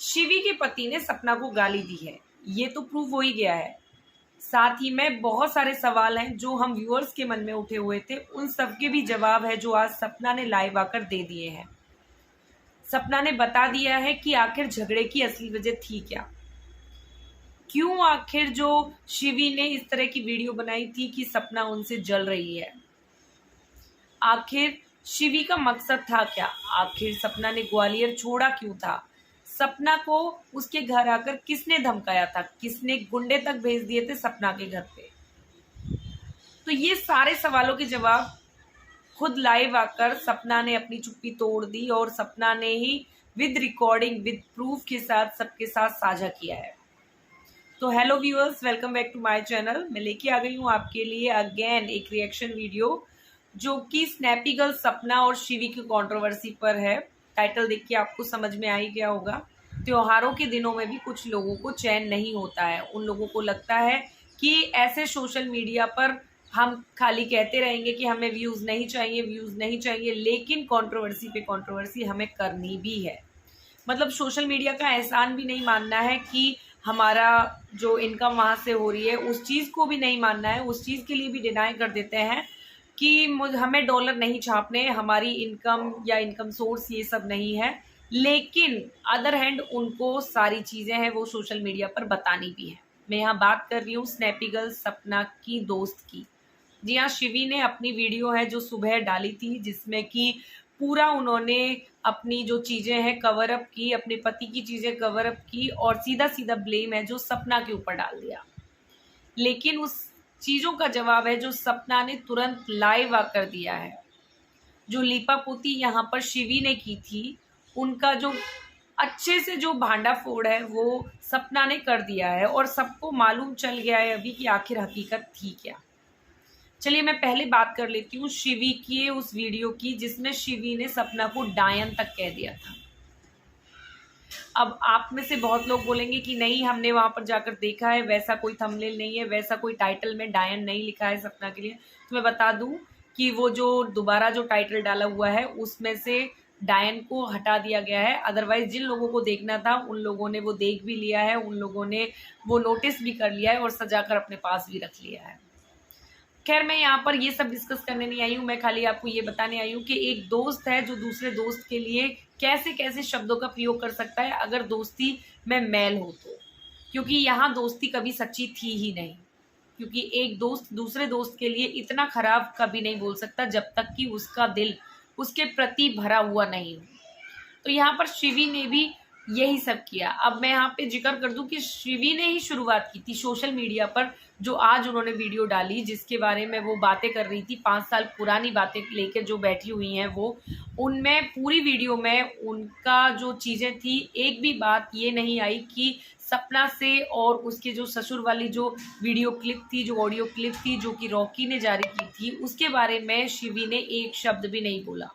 शिवी के पति ने सपना को गाली दी है, ये तो प्रूव हो ही गया है। साथ ही में बहुत सारे सवाल हैं जो हम व्यूअर्स के मन में उठे हुए थे, उन सबके भी जवाब है जो आज सपना ने लाइव आकर दे दिए हैं। सपना ने बता दिया है कि आखिर झगड़े की असली वजह थी क्या, क्यों आखिर जो शिवी ने इस तरह की वीडियो बनाई थी कि सपना उनसे जल रही है। आखिर शिवी का मकसद था क्या, आखिर सपना ने ग्वालियर छोड़ा क्यों था, सपना को उसके घर आकर किसने धमकाया था, किसने गुंडे तक भेज दिए थे सपना के घर पे। तो ये सारे सवालों के जवाब खुद लाइव आकर सपना ने अपनी चुप्पी तोड़ दी और सपना ने ही विद रिकॉर्डिंग विद प्रूफ के साथ सबके साथ साझा किया है। तो hello viewers, welcome back to my channel. मैं लेके आ गई हूँ आपके लिए अगेन एक रिएक्शन वीडियो जो कि स्नैपी गर्ल सपना और शिवी की कंट्रोवर्सी पर है। टाइटल देख के आपको समझ में आ ही गया होगा। त्योहारों के दिनों में भी कुछ लोगों को चैन नहीं होता है। उन लोगों को लगता है कि ऐसे सोशल मीडिया पर हम खाली कहते रहेंगे कि हमें व्यूज़ नहीं चाहिए, व्यूज़ नहीं चाहिए, लेकिन कंट्रोवर्सी पे कंट्रोवर्सी हमें करनी भी है। मतलब सोशल मीडिया का एहसान भी नहीं मानना है कि हमारा जो इनकम वहाँ से हो रही है, उस चीज़ को भी नहीं मानना है। उस चीज़ के लिए भी डिनाई कर देते हैं कि हमें डॉलर नहीं छापने, हमारी इनकम या इनकम सोर्स ये सब नहीं है। लेकिन अदर हैंड उनको सारी चीज़ें हैं वो सोशल मीडिया पर बतानी भी है। मैं यहाँ बात कर रही हूँ स्नैपी गर्ल सपना की दोस्त की। जी हाँ, शिवी ने अपनी वीडियो है जो सुबह डाली थी, जिसमें कि पूरा उन्होंने अपनी जो चीज़ें हैं कवर अप की, अपने पति की चीज़ें कवर अप की और सीधा सीधा ब्लेम है जो सपना के ऊपर डाल दिया। लेकिन उस चीज़ों का जवाब है जो सपना ने तुरंत लाइव आकर दिया है। जो लीपापोती यहाँ पर शिवी ने की थी, उनका जो अच्छे से जो भांडा फोड़ है वो सपना ने कर दिया है और सबको मालूम चल गया है अभी कि आखिर हकीकत थी क्या। चलिए मैं पहले बात कर लेती हूँ शिवी की उस वीडियो की जिसमें शिवी ने सपना को डायन तक कह दिया था। अब आप में से बहुत लोग बोलेंगे कि नहीं, हमने वहां पर जाकर देखा है, वैसा कोई थंबनेल नहीं है, वैसा कोई टाइटल में डायन नहीं लिखा है सपना के लिए। तो मैं बता दूं कि वो जो दोबारा जो टाइटल डाला हुआ है उसमें से डायन को हटा दिया गया है। अदरवाइज जिन लोगों को देखना था उन लोगों ने वो देख भी लिया है, उन लोगों ने वो नोटिस भी कर लिया है और सजाकर अपने पास भी रख लिया है। खैर मैं यहाँ पर ये सब डिस्कस करने नहीं आई हूँ, मैं खाली आपको ये बताने आई हूँ कि एक दोस्त है जो दूसरे दोस्त के लिए कैसे कैसे शब्दों का प्रयोग कर सकता है अगर दोस्ती में मैल हो तो। क्योंकि यहाँ दोस्ती कभी सच्ची थी ही नहीं, क्योंकि एक दोस्त दूसरे दोस्त के लिए इतना खराब कभी नहीं बोल सकता जब तक कि उसका दिल उसके प्रति भरा हुआ नहीं हो। तो यहाँ पर शिवी ने भी यही सब किया। अब मैं यहाँ पे जिक्र कर दूं कि शिवी ने ही शुरुआत की थी सोशल मीडिया पर। जो आज उन्होंने वीडियो डाली जिसके बारे में वो बातें कर रही थी, 5 साल पुरानी बातें लेकर जो बैठी हुई हैं वो, उनमें पूरी वीडियो में उनका जो चीज़ें थी एक भी बात ये नहीं आई कि सपना से और उसके जो ससुर वाली जो वीडियो क्लिप थी, जो ऑडियो क्लिप थी जो कि रॉकी ने जारी की थी, उसके बारे में शिवी ने एक शब्द भी नहीं बोला।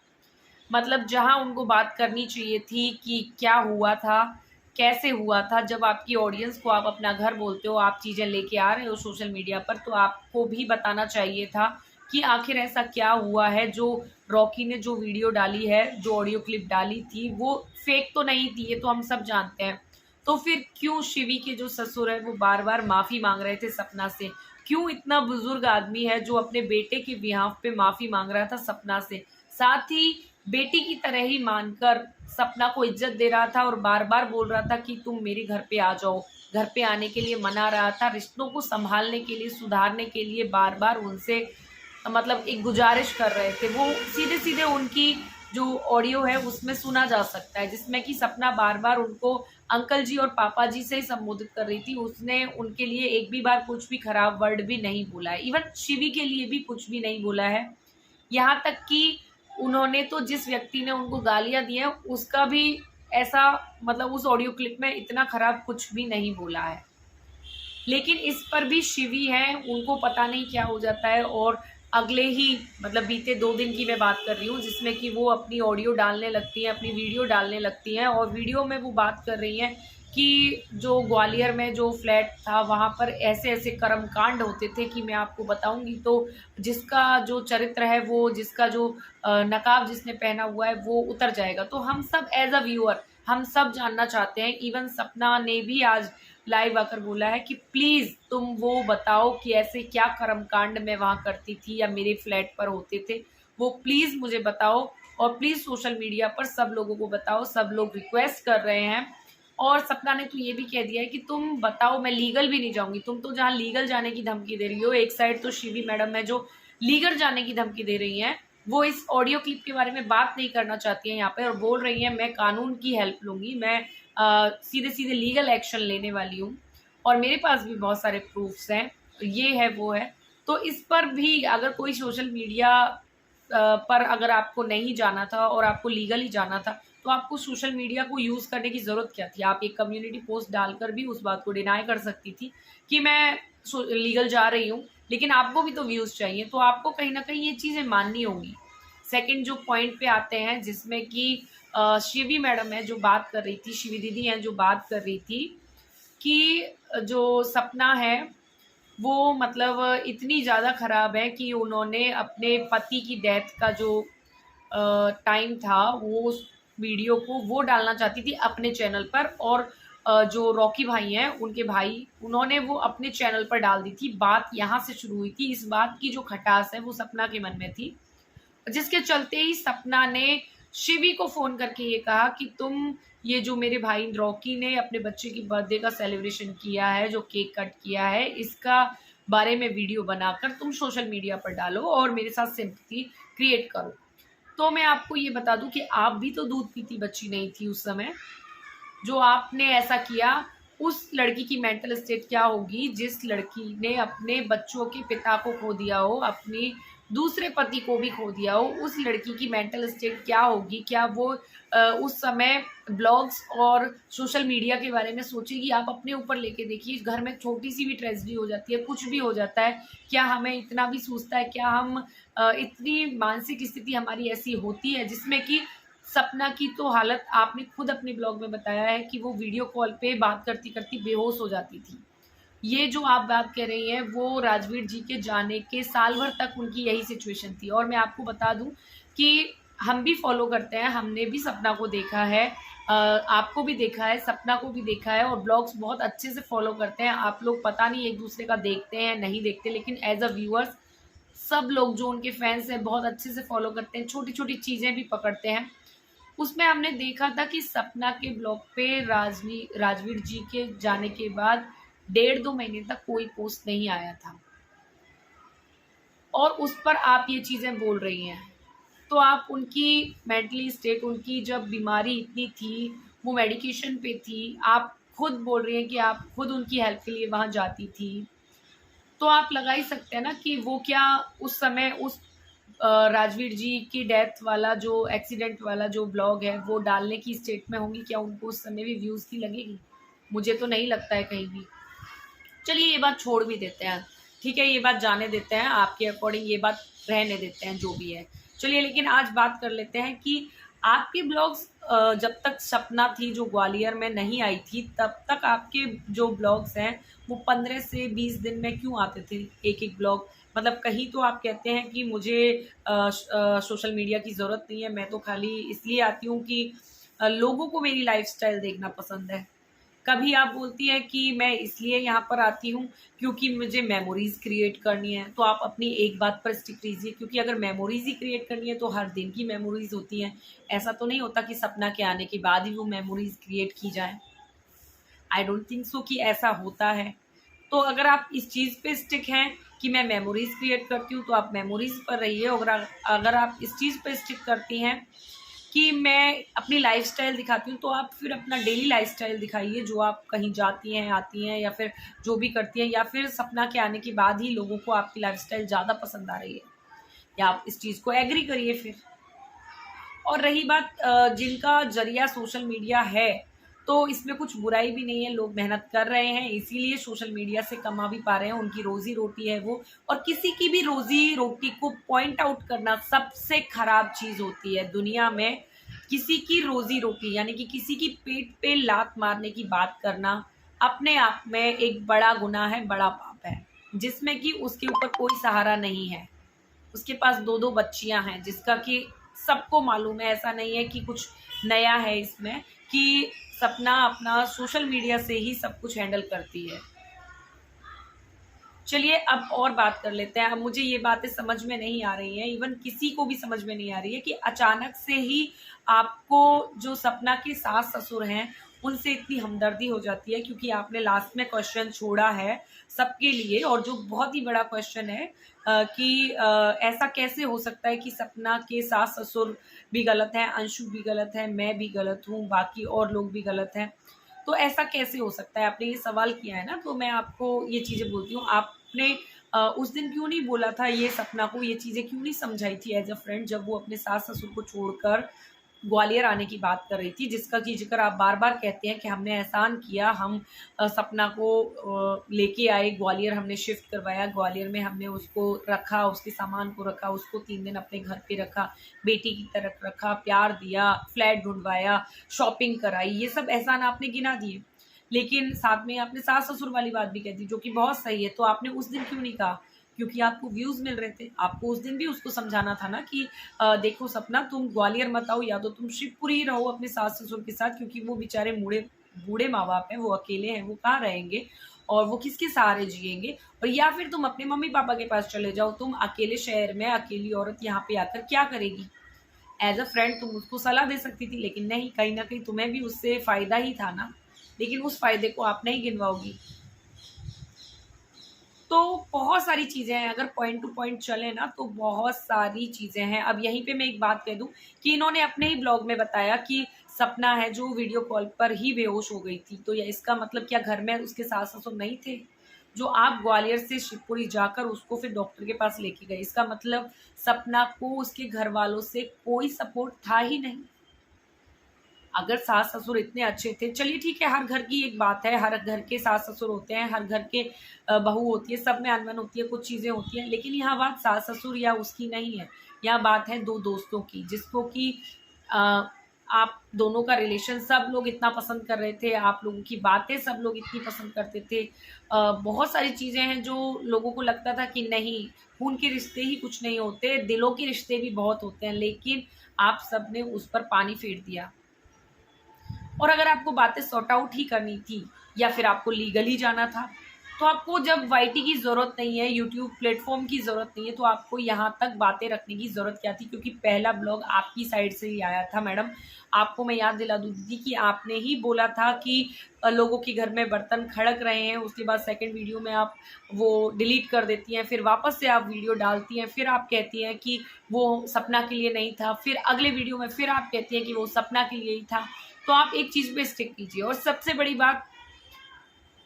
मतलब जहां उनको बात करनी चाहिए थी कि क्या हुआ था, कैसे हुआ था। जब आपकी ऑडियंस को आप अपना घर बोलते हो, आप चीज़ें लेके आ रहे हो सोशल मीडिया पर, तो आपको भी बताना चाहिए था कि आखिर ऐसा क्या हुआ है। जो रॉकी ने जो वीडियो डाली है, जो ऑडियो क्लिप डाली थी, वो फेक तो नहीं थी, ये तो हम सब जानते हैं। तो फिर क्यों शिवी के जो ससुर है वो बार बार माफ़ी मांग रहे थे सपना से? क्यों इतना बुजुर्ग आदमी है जो अपने बेटे के बिहाफ पे माफ़ी मांग रहा था सपना से, साथ ही बेटी की तरह ही मानकर सपना को इज्जत दे रहा था और बार बार बोल रहा था कि तुम मेरे घर पे आ जाओ। घर पे आने के लिए मना रहा था, रिश्तों को संभालने के लिए, सुधारने के लिए बार बार उनसे मतलब एक गुजारिश कर रहे थे। वो सीधे सीधे उनकी जो ऑडियो है उसमें सुना जा सकता है, जिसमें कि सपना बार बार उनको अंकल जी और पापा जी से ही संबोधित कर रही थी। उसने उनके लिए एक भी बार कुछ भी खराब वर्ड भी नहीं बोला है, इवन शिवी के लिए भी कुछ भी नहीं बोला है। यहाँ तक कि उन्होंने तो जिस व्यक्ति ने उनको गालियां दी हैं उसका भी ऐसा मतलब उस ऑडियो क्लिप में इतना खराब कुछ भी नहीं बोला है। लेकिन इस पर भी शिवी है, उनको पता नहीं क्या हो जाता है। और अगले ही मतलब बीते 2 दिन की मैं बात कर रही हूँ जिसमें कि वो अपनी ऑडियो डालने लगती हैं, अपनी वीडियो डालने लगती हैं और वीडियो में वो बात कर रही हैं कि जो ग्वालियर में जो फ्लैट था वहाँ पर ऐसे ऐसे कर्मकांड होते थे कि मैं आपको बताऊंगी तो जिसका जो चरित्र है, वो जिसका जो नकाब जिसने पहना हुआ है वो उतर जाएगा। तो हम सब एज अ व्यूअर हम सब जानना चाहते हैं। इवन सपना ने भी आज लाइव आकर बोला है कि प्लीज़ तुम वो बताओ कि ऐसे क्या कर्मकांड मैं वहाँ करती थी या मेरे फ्लैट पर होते थे, वो प्लीज़ मुझे बताओ और प्लीज़ सोशल मीडिया पर सब लोगों को बताओ। सब लोग रिक्वेस्ट कर रहे हैं और सपना ने तो ये भी कह दिया है कि तुम बताओ, मैं लीगल भी नहीं जाऊंगी। तुम तो जहाँ लीगल जाने की धमकी दे रही हो, एक साइड तो शिवी मैडम है जो लीगल जाने की धमकी दे रही हैं, वो इस ऑडियो क्लिप के बारे में बात नहीं करना चाहती है यहाँ पे और बोल रही है मैं कानून की हेल्प लूंगी, मैं सीधे सीधे लीगल एक्शन लेने वाली हूँ और मेरे पास भी बहुत सारे प्रूफ्स हैं, ये है वो है। तो इस पर भी अगर कोई सोशल मीडिया पर अगर आपको नहीं जाना था और आपको लीगली जाना था तो आपको सोशल मीडिया को यूज़ करने की ज़रूरत क्या थी? आप एक कम्युनिटी पोस्ट डालकर भी उस बात को डिनाई कर सकती थी कि मैं लीगल जा रही हूँ, लेकिन आपको भी तो व्यूज़ चाहिए, तो आपको कहीं ना कहीं ये चीज़ें माननी होंगी। सेकंड जो पॉइंट पे आते हैं जिसमें कि शिवी मैडम है जो बात कर रही थी, शिवी दीदी हैं जो बात कर रही थी कि जो सपना है वो मतलब इतनी ज़्यादा ख़राब है कि उन्होंने अपने पति की डेथ का जो टाइम था वो उस वीडियो को वो डालना चाहती थी अपने चैनल पर और जो रॉकी भाई हैं उनके भाई उन्होंने वो अपने चैनल पर डाल दी थी। बात यहाँ से शुरू हुई थी। इस बात की जो खटास है वो सपना के मन में थी, जिसके चलते ही सपना ने शिवी को फ़ोन करके ये कहा कि तुम ये जो मेरे भाई रॉकी ने अपने बच्चे की बर्थडे का सेलिब्रेशन किया है, जो केक कट किया है, इसका बारे में वीडियो बनाकर तुम सोशल मीडिया पर डालो और मेरे साथ सिंपैथी क्रिएट करो। तो मैं आपको ये बता दूं कि आप भी तो दूध पीती बच्ची नहीं थी उस समय, जो आपने ऐसा किया। उस लड़की की मेंटल स्टेट क्या होगी जिस लड़की ने अपने बच्चों के पिता को खो दिया हो, अपनी दूसरे पति को भी खो दिया हो, उस लड़की की मेंटल स्टेट क्या होगी? क्या वो उस समय ब्लॉग्स और सोशल मीडिया के बारे में सोचेगी? आप अपने ऊपर लेके देखिए, घर में छोटी सी भी ट्रेजेडी हो जाती है, कुछ भी हो जाता है, क्या हमें इतना भी सोचता है? क्या हम इतनी मानसिक स्थिति हमारी ऐसी होती है जिसमें कि सपना की तो हालत आपने खुद अपने ब्लॉग में बताया है कि वो वीडियो कॉल पे बात करती करती बेहोश हो जाती थी। ये जो आप बात कर रही हैं वो राजवीर जी के जाने के साल भर तक उनकी यही सिचुएशन थी। और मैं आपको बता दूं कि हम भी फॉलो करते हैं, हमने भी सपना को देखा है, आपको भी देखा है, सपना को भी देखा है और ब्लॉग्स बहुत अच्छे से फॉलो करते हैं। आप लोग पता नहीं एक दूसरे का देखते हैं नहीं देखते, लेकिन एज अ व्यूअर्स सब लोग जो उनके फैंस हैं बहुत अच्छे से फॉलो करते हैं, छोटी छोटी चीज़ें भी पकड़ते हैं। उसमें हमने देखा था कि सपना के ब्लॉग पे राजवीर जी के जाने के बाद 1.5-2 महीने तक कोई पोस्ट नहीं आया था और उस पर आप ये चीज़ें बोल रही हैं। तो आप उनकी मेंटली स्टेट, उनकी जब बीमारी इतनी थी, वो मेडिकेशन पे थी, आप खुद बोल रही हैं कि आप खुद उनकी हेल्प के लिए वहाँ जाती थी, तो आप लगा ही सकते हैं ना कि वो क्या उस समय उस राजवीर जी की डेथ वाला जो एक्सीडेंट वाला जो ब्लॉग है वो डालने की स्टेट में होंगी? क्या उनको उस समय भी व्यूज़ की लगेगी? मुझे तो नहीं लगता है कहीं भी। चलिए ये बात छोड़ भी देते हैं, ठीक है, ये बात जाने देते हैं, आपके अकॉर्डिंग ये बात रहने देते हैं जो भी है। चलिए लेकिन आज बात कर लेते हैं कि आपके ब्लॉग्स जब तक सपना थी जो ग्वालियर में नहीं आई थी तब तक आपके जो ब्लॉग्स हैं वो 15 से 20 दिन में क्यों आते थे एक एक ब्लॉग? मतलब कहीं तो आप कहते हैं कि मुझे सोशल मीडिया की ज़रूरत नहीं है, मैं तो खाली इसलिए आती हूँ कि लोगों को मेरी लाइफस्टाइल देखना पसंद है। कभी आप बोलती हैं कि मैं इसलिए यहाँ पर आती हूँ क्योंकि मुझे मेमोरीज क्रिएट करनी है। तो आप अपनी एक बात पर स्टिक कीजिए, क्योंकि अगर मेमोरीज ही क्रिएट करनी है तो हर दिन की मेमोरीज होती हैं। ऐसा तो नहीं होता कि सपना के आने के बाद ही वो मेमोरीज क्रिएट की जाए। आई डोंट थिंक सो कि ऐसा होता है। तो अगर आप इस चीज़ पे स्टिक हैं कि मैं मेमोरीज क्रिएट करती हूँ तो आप मेमोरीज पर रहिए। और अगर आप इस चीज़ पे स्टिक करती हैं कि मैं अपनी लाइफस्टाइल दिखाती हूँ तो आप फिर अपना डेली लाइफस्टाइल दिखाइए, जो आप कहीं जाती हैं आती हैं या फिर जो भी करती हैं, या फिर सपना के आने के बाद ही लोगों को आपकी लाइफस्टाइल ज़्यादा पसंद आ रही है, या आप इस चीज़ को एग्री करिए फिर। और रही बात जिनका जरिया सोशल मीडिया है, तो इसमें कुछ बुराई भी नहीं है, लोग मेहनत कर रहे हैं इसीलिए सोशल मीडिया से कमा भी पा रहे हैं, उनकी रोजी रोटी है वो। और किसी की भी रोजी रोटी को पॉइंट आउट करना सबसे खराब चीज़ होती है दुनिया में। किसी की रोजी रोटी यानी कि किसी की पेट पे लात मारने की बात करना अपने आप में एक बड़ा गुनाह है, बड़ा पाप है, जिसमें कि उसके ऊपर कोई सहारा नहीं है। उसके पास 2-2 बच्चियां हैं जिसका कि सबको मालूम है, ऐसा नहीं है कि कुछ नया है इसमें कि सपना अपना सोशल मीडिया से ही सब कुछ हैंडल करती है। चलिए अब और बात कर लेते हैं। अब मुझे ये बातें समझ में नहीं आ रही हैं, इवन किसी को भी समझ में नहीं आ रही है कि अचानक से ही आपको जो सपना के सास ससुर हैं उनसे इतनी हमदर्दी हो जाती है, क्योंकि आपने लास्ट में क्वेश्चन छोड़ा है सबके लिए, और जो बहुत ही बड़ा क्वेश्चन है कि ऐसा कैसे हो सकता है कि सपना के सास ससुर भी गलत हैं, अंशु भी गलत है, मैं भी गलत हूँ, बाकी और लोग भी गलत हैं, तो ऐसा कैसे हो सकता है? आपने ये सवाल किया है ना, तो मैं आपको ये चीज़ें बोलती हूँ। आपने उस दिन क्यों नहीं बोला था ये सपना को, ये चीज़ें क्यों नहीं समझाई थी एज अ फ्रेंड, जब वो अपने सास ससुर को छोड़कर ग्वालियर आने की बात कर रही थी, जिसका कि जिक्र आप बार बार कहते हैं कि हमने एहसान किया, हम सपना को लेके आए ग्वालियर, हमने शिफ्ट करवाया ग्वालियर में, हमने उसको रखा, उसके सामान को रखा, उसको 3 दिन अपने घर पे रखा, बेटी की तरह रखा, प्यार दिया, फ्लैट ढूंढवाया, शॉपिंग कराई, ये सब एहसान आपने गिना दिए। लेकिन साथ में आपने सास ससुर वाली बात भी कह दी, जो कि बहुत सही है। तो आपने उस दिन क्यों नहीं कहा? क्योंकि आपको व्यूज मिल रहे थे। आपको उस दिन भी उसको समझाना था ना कि देखो सपना, तुम ग्वालियर मत आओ, या तो तुम शिवपुरी ही रहो अपने सास ससुर के साथ, क्योंकि वो बेचारे बूढ़े माँ बाप हैं, वो अकेले हैं, वो कहाँ रहेंगे और वो किसके सहारे जिएंगे। और या फिर तुम अपने मम्मी पापा के पास चले जाओ, तुम अकेले शहर में अकेली औरत यहाँ पे आकर क्या करेगी? एज अ फ्रेंड तुम उसको सलाह दे सकती थी, लेकिन नहीं, कहीं ना कहीं तुम्हें भी उससे फायदा ही था ना, लेकिन उस फायदे को आप नहीं गिनवाओगी। तो बहुत सारी चीज़ें हैं, अगर पॉइंट टू पॉइंट चले ना तो बहुत सारी चीज़ें हैं। अब यहीं पे मैं एक बात कह दूं कि इन्होंने अपने ही ब्लॉग में बताया कि सपना है जो वीडियो कॉल पर ही बेहोश हो गई थी, तो या इसका मतलब क्या घर में उसके सास ससुर नहीं थे? जो आप ग्वालियर से शिवपुरी जाकर उसको फिर डॉक्टर के पास लेके गए, इसका मतलब सपना को उसके घर वालों से कोई सपोर्ट था ही नहीं। अगर सास ससुर इतने अच्छे थे, चलिए ठीक है, हर घर की एक बात है, हर घर के सास ससुर होते हैं, हर घर के बहू होती है, सब में अनबन होती है, कुछ चीज़ें होती हैं, लेकिन यहाँ बात सास ससुर या उसकी नहीं है। यहाँ बात है दो दोस्तों की, जिसको कि आप दोनों का रिलेशन सब लोग इतना पसंद कर रहे थे, आप लोगों की बातें सब लोग इतनी पसंद करते थे। बहुत सारी चीज़ें हैं जो लोगों को लगता था कि नहीं, खून के रिश्ते ही कुछ नहीं होते, दिलों के रिश्ते भी बहुत होते हैं, लेकिन आप सब ने उस पर पानी फेर दिया। और अगर आपको बातें सॉर्ट आउट ही करनी थी या फिर आपको लीगली जाना था, तो आपको जब वाईटी की ज़रूरत नहीं है, यूट्यूब प्लेटफॉर्म की ज़रूरत नहीं है, तो आपको यहाँ तक बातें रखने की ज़रूरत क्या थी? क्योंकि पहला ब्लॉग आपकी साइड से ही आया था मैडम। आपको मैं याद दिला दूँ दीदी कि आपने ही बोला था कि लोगों के घर में बर्तन खड़क रहे हैं, उसके बाद सेकंड वीडियो में आप वो डिलीट कर देती हैं, फिर वापस से आप वीडियो डालती हैं, फिर आप कहती हैं कि वो सपना के लिए नहीं था, फिर अगले वीडियो में फिर आप कहती हैं कि वो सपना के लिए ही था। तो आप एक चीज़ पे स्टिक कीजिए। और सबसे बड़ी बात,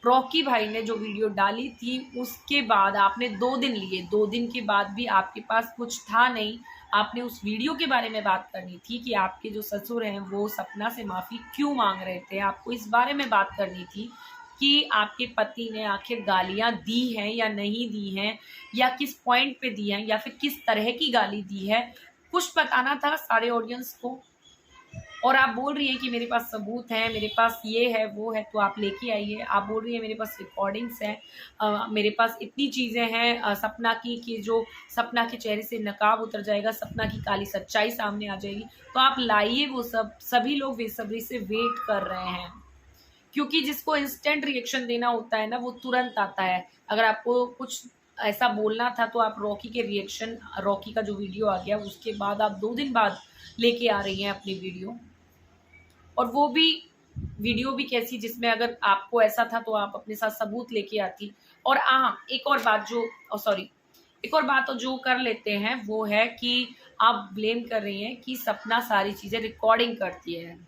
रॉकी भाई ने जो वीडियो डाली थी उसके बाद आपने 2 दिन लिए, 2 दिन के बाद भी आपके पास कुछ था नहीं। आपने उस वीडियो के बारे में बात करनी थी कि आपके जो ससुर हैं वो सपना से माफ़ी क्यों मांग रहे थे। आपको इस बारे में बात करनी थी कि आपके पति ने आखिर गालियां दी हैं या नहीं दी हैं, या किस पॉइंट पे दी हैं, या फिर किस तरह की गाली दी है, कुछ बताना था सारे ऑडियंस को। और आप बोल रही हैं कि मेरे पास सबूत हैं, मेरे पास ये है वो है, तो आप लेके आइए। आप बोल रही हैं मेरे पास रिकॉर्डिंग्स हैं, मेरे पास इतनी चीज़ें हैं सपना की कि जो सपना के चेहरे से नकाब उतर जाएगा, सपना की काली सच्चाई सामने आ जाएगी, तो आप लाइए वो सब। सभी लोग बेसब्री से वेट कर रहे हैं, क्योंकि जिसको इंस्टेंट रिएक्शन देना होता है ना, वो तुरंत आता है। अगर आपको कुछ ऐसा बोलना था तो आप रॉकी के रिएक्शन, रॉकी का जो वीडियो आ गया उसके बाद आप 2 दिन बाद लेके आ रही हैं अपनी वीडियो, और वो भी वीडियो भी कैसी, जिसमें अगर आपको ऐसा था तो आप अपने साथ सबूत लेके आती। और एक और बात जो एक और बात जो कर लेते हैं वो है कि आप ब्लेम कर रही हैं कि सपना सारी चीज़ें रिकॉर्डिंग करती है।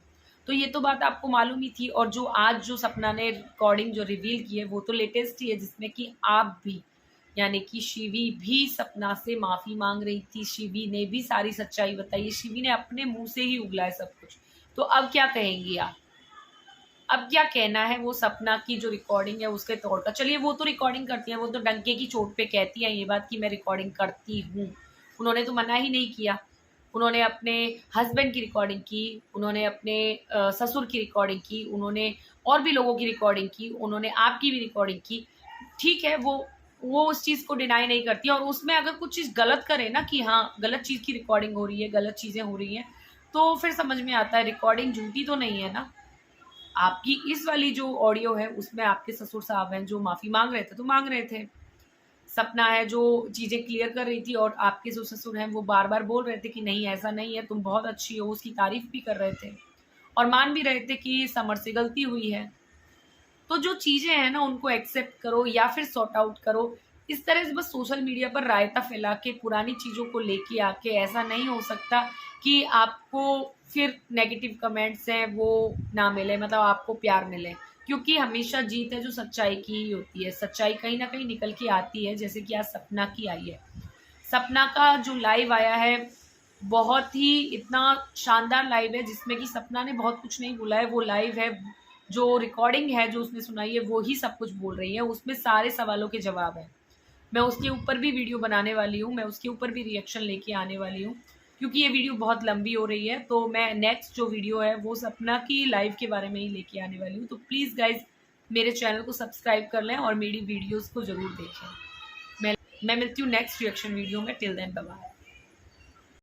तो ये तो बात आपको मालूम ही थी, और जो आज जो सपना ने रिकॉर्डिंग जो रिवील की है वो तो लेटेस्ट ही है, जिसमें कि आप भी, यानी कि शिवी भी सपना से माफ़ी मांग रही थी, शिवी ने भी सारी सच्चाई बताई, शिवी ने अपने मुंह से ही उगला है सब कुछ। तो अब क्या कहेंगी आप? अब क्या कहना है वो सपना की जो रिकॉर्डिंग है उसके तौर का? चलिए वो तो रिकॉर्डिंग करती हैं, वो तो डंके की चोट पे कहती हैं ये बात कि मैं रिकॉर्डिंग करती हूँ। उन्होंने तो मना ही नहीं किया। उन्होंने अपने हस्बैंड की रिकॉर्डिंग की, उन्होंने अपने ससुर की रिकॉर्डिंग की, उन्होंने और भी लोगों की रिकॉर्डिंग की, उन्होंने आपकी भी रिकॉर्डिंग की। ठीक है, वो उस चीज़ को डिनाई नहीं करती, और उसमें अगर कुछ चीज़ गलत करे ना कि हाँ गलत चीज़ की रिकॉर्डिंग हो रही है, गलत चीज़ें हो रही हैं, तो फिर समझ में आता है रिकॉर्डिंग झूठी तो नहीं है ना। आपकी इस वाली जो ऑडियो है उसमें आपके ससुर साहब हैं जो माफ़ी मांग रहे थे तो मांग रहे थे। सपना है जो चीज़ें क्लियर कर रही थी, और आपके जो ससुर हैं वो बार बार बोल रहे थे कि नहीं ऐसा नहीं है, तुम बहुत अच्छी हो, उसकी तारीफ भी कर रहे थे और मान भी रहे थे कि समर से गलती हुई है। तो जो चीज़ें हैं ना उनको एक्सेप्ट करो या फिर सॉर्ट आउट करो। इस तरह से बस सोशल मीडिया पर रायता फैला के पुरानी चीज़ों को लेके आके ऐसा नहीं हो सकता कि आपको फिर नेगेटिव कमेंट्स हैं वो ना मिले, मतलब आपको प्यार मिले, क्योंकि हमेशा जीत है जो सच्चाई की ही होती है। सच्चाई कहीं ना कहीं निकल के आती है, जैसे कि आज सपना की आई है। सपना का जो लाइव आया है बहुत ही इतना शानदार लाइव है जिसमें कि सपना ने बहुत कुछ नहीं बोला है, वो लाइव है, जो रिकॉर्डिंग है जो उसने सुनाई है वो ही सब कुछ बोल रही है, उसमें सारे सवालों के जवाब है। मैं उसके ऊपर भी वीडियो बनाने वाली हूँ, मैं उसके ऊपर भी रिएक्शन लेके आने वाली हूँ, क्योंकि ये वीडियो बहुत लंबी हो रही है। तो मैं नेक्स्ट जो वीडियो है वो सपना की लाइव के बारे में ही लेके आने वाली हूँ। तो प्लीज़ गाइज मेरे चैनल को सब्सक्राइब कर लें और मेरी वीडियोज़ को ज़रूर देखें। मैं मिलती हूँ नेक्स्ट रिएक्शन वीडियो में। Till then bye bye.